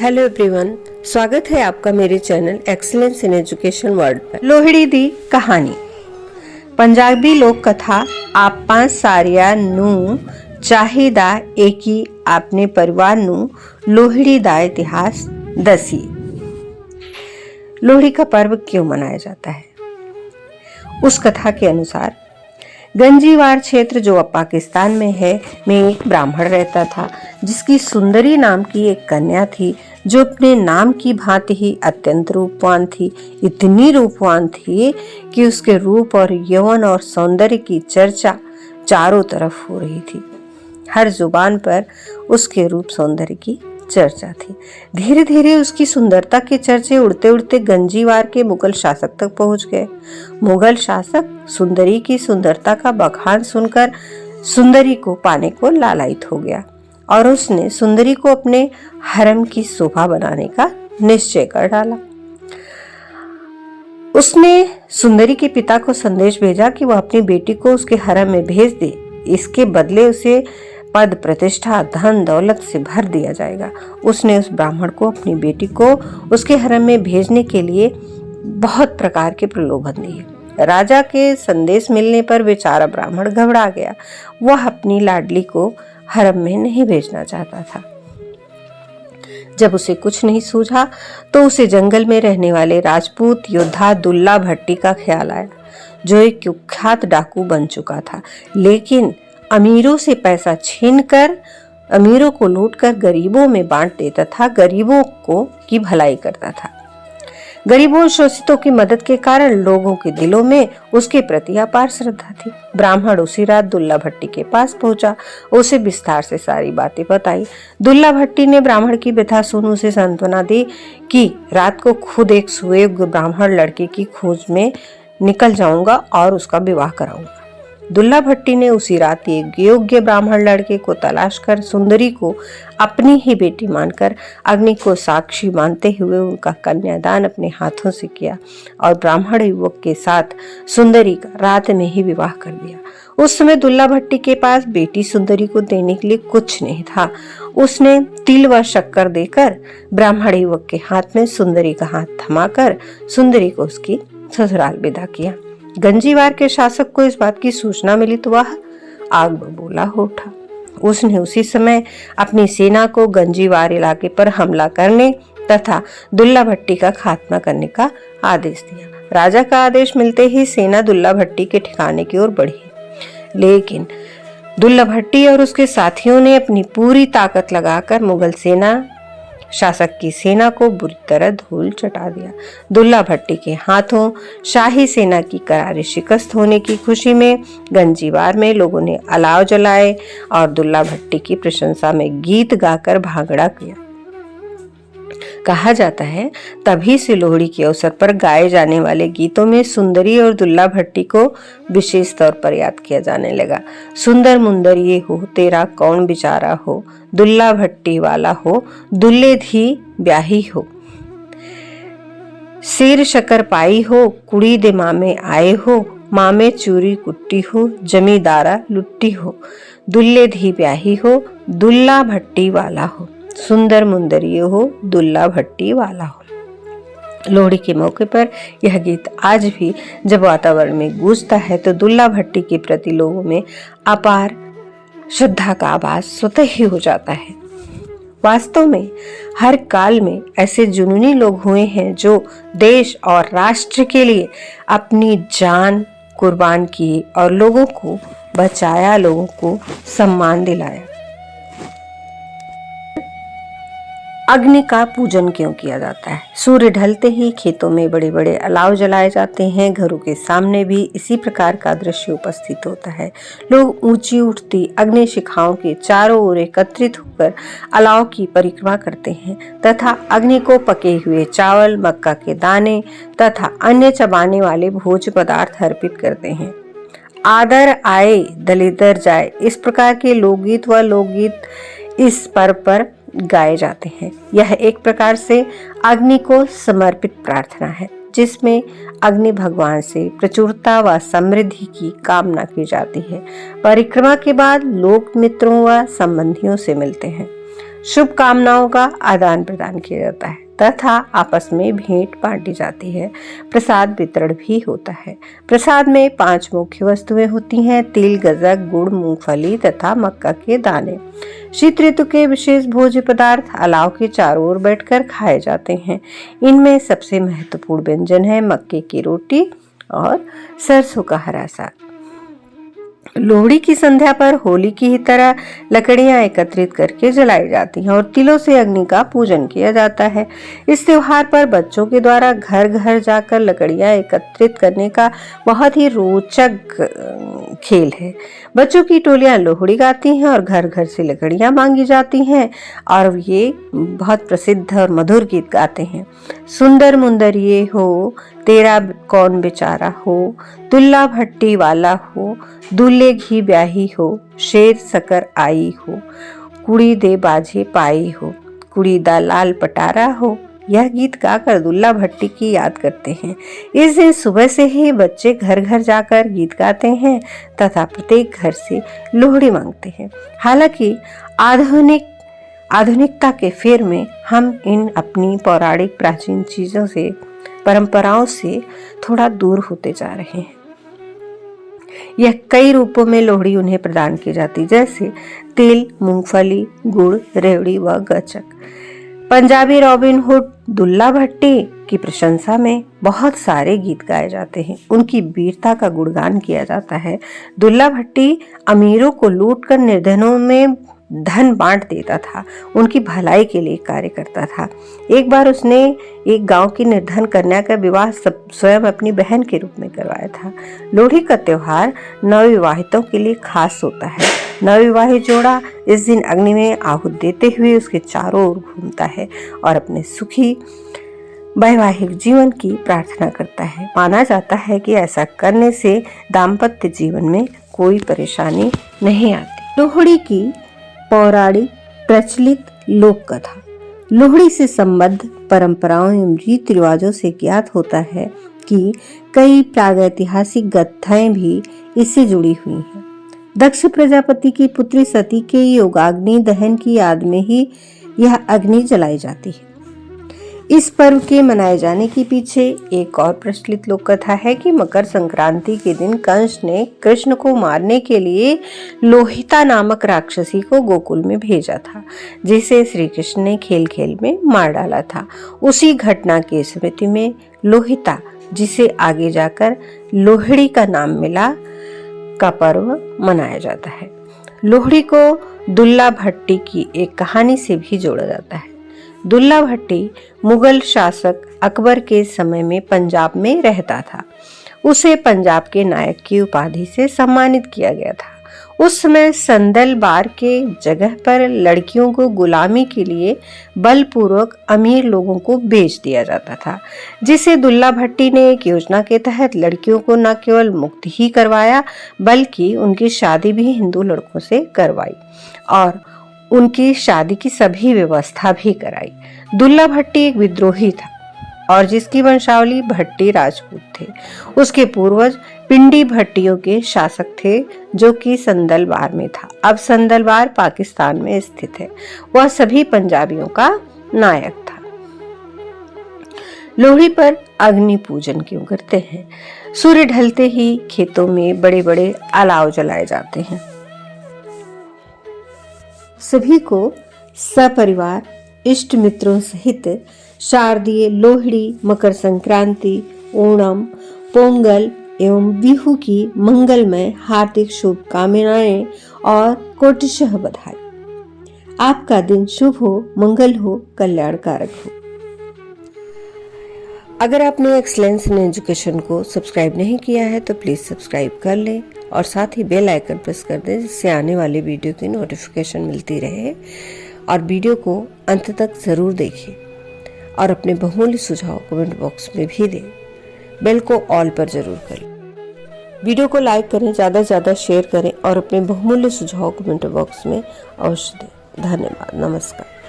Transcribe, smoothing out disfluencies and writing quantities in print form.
Hello everyone, स्वागत है आपका मेरे channel excellence in education world पर। लोहड़ी दी कहानी। पंजाबी लोक कथा ਆਪਾਂ ਸਾਰਿਆਂ ਨੂੰ ਚਾਹੀਦਾ ਏ कि आपने परिवार ਨੂੰ लोहड़ी ਦਾ इतिहास दसी। लोहड़ी का पर्व क्यों मनाया जाता है? उस कथा के अनुसार गंजीवार क्षेत्र जो अब पाकिस्तान में है में एक ब्राह्मण रहता था जिसकी सुंदरी नाम की एक कन्या थी जो अपने नाम की भांति ही अत्यंत रूपवान थी। इतनी रूपवान थी कि उसके रूप और यौवन और सौंदर्य की चर्चा चारों तरफ हो रही थी। हर जुबान पर उसके रूप सौंदर्य की चर्चा थी। धीरे धीरे उसकी सुंदरता के चर्चे उड़ते उड़ते गंजीवार के मुगल शासक तक पहुंच गए। मुगल शासक सुंदरी की सुंदरता का बखान सुनकर सुंदरी को पाने को लालायित हो गया और उसने सुंदरी को अपने हरम की शोभा बनाने का निश्चय कर डाला। उसने सुंदरी के पिता को संदेश भेजा कि वह अपनी बेटी को उसके हरम में भेज दे, इसके बदले उसे पद प्रतिष्ठा धन दौलत से भर दिया जाएगा। उसने उस ब्राह्मण को अपनी बेटी को उसके हरम में भेजने के लिए बहुत प्रकार के प्रलोभन दिए। राजा के संदेश मिलने पर बेचारा ब्राह्मण घबरा गया। वह अपनी लाडली को हरम में नहीं भेजना चाहता था। जब उसे कुछ नहीं सूझा तो उसे जंगल में रहने वाले राजपूत योद्धा दुल्ला भट्टी का ख्याल आया जो एक कुख्यात डाकू बन चुका था, लेकिन अमीरों से पैसा छीनकर अमीरों को लूटकर गरीबों में बांट देता था, गरीबों को की भलाई करता था। गरीबों शोषितों की मदद के कारण लोगों के दिलों में उसके प्रति अपार श्रद्धा थी। ब्राह्मण उसी रात दुल्ला भट्टी के पास पहुंचा, उसे विस्तार से सारी बातें बताई। दुल्ला भट्टी ने ब्राह्मण की व्यथा सुन उसे सांत्वना दी कि रात को खुद एक सुयोग्य ब्राह्मण लड़के की खोज में निकल जाऊंगा और उसका विवाह कराऊंगा। दुल्ला भट्टी ने उसी रात एक योग्य ब्राह्मण लड़के को तलाश कर सुंदरी को अपनी ही बेटी मानकर अग्नि को साक्षी मानते हुए उनका कन्यादान अपने हाथों से किया और ब्राह्मण युवक के साथ सुंदरी का रात में ही विवाह कर दिया। उस समय दुल्ला भट्टी के पास बेटी सुंदरी को देने के लिए कुछ नहीं था। उसने तिल व शक्कर देकर ब्राह्मण युवक के हाथ में सुंदरी का हाथ थमाकर सुंदरी को उसकी ससुराल विदा किया। गंजीवार के शासक को इस बात की सूचना मिली तो वह आग बबूला हो उठा। उसने उसी समय अपनी सेना को गंजीवार इलाके पर हमला करने तथा दुल्ला भट्टी का खात्मा करने का आदेश दिया। राजा का आदेश मिलते ही सेना दुल्ला भट्टी के ठिकाने की ओर बढ़ी, लेकिन दुल्ला भट्टी और उसके साथियों ने अपनी पूरी ताकत लगाकर मुगल सेना शासक की सेना को बुरी तरह धूल चटा दिया। दुल्ला भट्टी के हाथों शाही सेना की करारी शिकस्त होने की खुशी में गंजीवार में लोगों ने अलाव जलाए और दुल्ला भट्टी की प्रशंसा में गीत गाकर भांगड़ा किया। कहा जाता है तभी से लोहड़ी के अवसर पर गाए जाने वाले गीतों में सुंदरी और दुल्ला भट्टी को विशेष तौर पर याद किया जाने लगा। सुंदर मुंदर ये हो तेरा कौन बिचारा हो, दुल्ला भट्टी वाला हो दुल्ले धी ब्याही हो, शेर शकर पाई हो कुड़ी दे मामे आए हो, मामे चूरी कुट्टी हो जमींदारा लुट्टी हो, दुल्ले धी ब्याही हो दुल्ला भट्टी वाला हो, सुंदर मुंदरी हो दुल्ला भट्टी वाला हो। लोहड़ी के मौके पर यह गीत आज भी जब वातावरण में गूंजता है तो दुल्ला भट्टी के प्रति लोगों में अपार श्रद्धा का आभास स्वतः ही हो जाता है। वास्तव में हर काल में ऐसे जुनूनी लोग हुए हैं जो देश और राष्ट्र के लिए अपनी जान कुर्बान की और लोगों को बचाया, लोगों को सम्मान दिलाया। अग्नि का पूजन क्यों किया जाता है? सूर्य ढलते ही खेतों में बड़े बड़े अलाव जलाए जाते हैं। घरों के सामने भी इसी प्रकार का दृश्य उपस्थित होता है। लोग ऊंची उठती अग्नि शिखाओं के चारों ओर एकत्रित होकर अलाव की परिक्रमा करते हैं तथा अग्नि को पके हुए चावल, मक्का के दाने तथा अन्य चबाने वाले भोज्य पदार्थ अर्पित करते हैं। आदर आए दलिदर जाए, इस प्रकार के लोकगीत व लोकगीत इस पर्व पर गाए जाते हैं। यह एक प्रकार से अग्नि को समर्पित प्रार्थना है जिसमें अग्नि भगवान से प्रचुरता व समृद्धि की कामना की जाती है। परिक्रमा के बाद लोग मित्रों व संबंधियों से मिलते हैं। शुभकामनाओं का आदान प्रदान किया जाता है तथा आपस में भेंट बांटी जाती है। प्रसाद वितरण भी होता है। प्रसाद में 5 मुख्य वस्तुएं होती हैं: तिल, गज्जक, गुड़, मूंगफली तथा मक्का के दाने। शीत ऋतु के विशेष भोज्य पदार्थ अलाव के चारों ओर बैठकर खाए जाते हैं। इनमें सबसे महत्वपूर्ण व्यंजन है मक्के की रोटी और सरसों का हरा साग। लोहड़ी की संध्या पर होली की ही तरह लकड़ियां एकत्रित करके जलाई जाती हैं और तिलों से अग्नि का पूजन किया जाता है। इस त्योहार पर बच्चों के द्वारा घर घर जाकर लकड़ियां एकत्रित करने का बहुत ही रोचक खेल है। बच्चों की टोलियां लोहड़ी गाती हैं और घर घर से लकड़ियां मांगी जाती हैं और ये बहुत प्रसिद्ध और मधुर गीत गाते हैं। सुंदर मुंदरिये हो, तेरा कौन बेचारा हो, दुल्ला भट्टी वाला हो, दूल्हे घी ब्याही हो, शेर सकर आई हो, कुड़ी दे बाजे पाई हो, कुड़ी दा लाल पटारा हो। यह गीत गाकर दुल्ला भट्टी की याद करते हैं। इस दिन सुबह से ही बच्चे घर घर जाकर गीत गाते हैं तथा प्रत्येक घर से लोहड़ी मांगते हैं। हालांकि आधुनिकता के फेर में हम इन अपनी पौराणिक प्राचीन चीजों से, परंपराओं से थोड़ा दूर होते जा रहे हैं। यह कई रूपों में लोहड़ी उन्हें प्रदान की जाती, जैसे तिल, मूंगफली, गुड़, रेवड़ी व गचक। पंजाबी रॉबिन हुड दुल्ला भट्टी की प्रशंसा में बहुत सारे गीत गाए जाते हैं। उनकी वीरता का गुणगान किया जाता है। दुल्ला भट्टी अमीरों को लूटकर निर्धनों में धन बांट देता था, उनकी भलाई के लिए कार्य करता था। एक बार उसने एक गांव की निर्धन कन्या का विवाह स्वयं अपनी बहन के रूप में करवाया था। लोहड़ी का त्योहार नवविवाहितों के लिए खास होता है। नवविवाहित जोड़ा इस दिन अग्नि में आहुति देते हुए उसके चारों ओर घूमता है और अपने सुखी वैवाहिक जीवन की प्रार्थना करता है। माना जाता है कि ऐसा करने से दाम्पत्य जीवन में कोई परेशानी नहीं आती। लोहड़ी की पौराणिक प्रचलित लोक कथा। लोहड़ी से संबद्ध परंपराओं एवं रीति रिवाजों से ज्ञात होता है कि कई प्रागैतिहासिक गाथाएं भी इससे जुड़ी हुई हैं। दक्ष प्रजापति की पुत्री सती के योगाग्नि दहन की याद में ही यह अग्नि जलाई जाती है। इस पर्व के मनाए जाने के पीछे एक और प्रचलित लोक कथा है कि मकर संक्रांति के दिन कंस ने कृष्ण को मारने के लिए लोहिता नामक राक्षसी को गोकुल में भेजा था, जिसे श्री कृष्ण ने खेल खेल में मार डाला था। उसी घटना की स्मृति में लोहिता, जिसे आगे जाकर लोहड़ी का नाम मिला, का पर्व मनाया जाता है। लोहड़ी को दुल्ला भट्टी की एक कहानी से भी जोड़ा जाता है। दुल्ला भट्टी मुगल शासक अकबर के समय में पंजाब में रहता था। उसे पंजाब के नायक की उपाधि से सम्मानित किया गया था। उस समय संदल बार के जगह पर लड़कियों को गुलामी के लिए बलपूर्वक अमीर लोगों को बेच दिया जाता था, जिसे दुल्ला भट्टी ने एक योजना के तहत लड़कियों को न केवल मुक्त ही करवाया बल्कि उनकी शादी भी हिंदू लड़कों से करवाई और उनकी शादी की सभी व्यवस्था भी कराई। दुल्ला भट्टी एक विद्रोही था और जिसकी वंशावली भट्टी राजपूत थे। उसके पूर्वज पिंडी भट्टियों के शासक थे, जो कि संदलबार में था। अब संदलबार पाकिस्तान में स्थित है। वह सभी पंजाबियों का नायक था। लोहड़ी पर अग्नि पूजन क्यों करते हैं? सूर्य ढलते ही खेतों में बड़े बड़े अलाव जलाए जाते हैं। सभी को सपरिवार इष्ट मित्रों सहित शारदीय लोहड़ी, मकर संक्रांति, ओणम, पोंगल एवं बिहू की मंगलमय हार्दिक शुभकामनाएं और कोटिशः बधाई। आपका दिन शुभ हो, मंगल हो, कल्याणकारक हो। अगर आपने एक्सीलेंस इन एजुकेशन को सब्सक्राइब नहीं किया है तो प्लीज सब्सक्राइब कर लें और साथ ही बेल आइकन प्रेस कर दें, जिससे आने वाले वीडियो की नोटिफिकेशन मिलती रहे। और वीडियो को अंत तक जरूर देखें और अपने बहुमूल्य सुझाव कमेंट बॉक्स में भी दें। बेल को ऑल पर जरूर करें। वीडियो को लाइक करें, ज़्यादा से ज़्यादा शेयर करें और अपने बहुमूल्य सुझाव कमेंट बॉक्स में अवश्य दें। धन्यवाद। नमस्कार।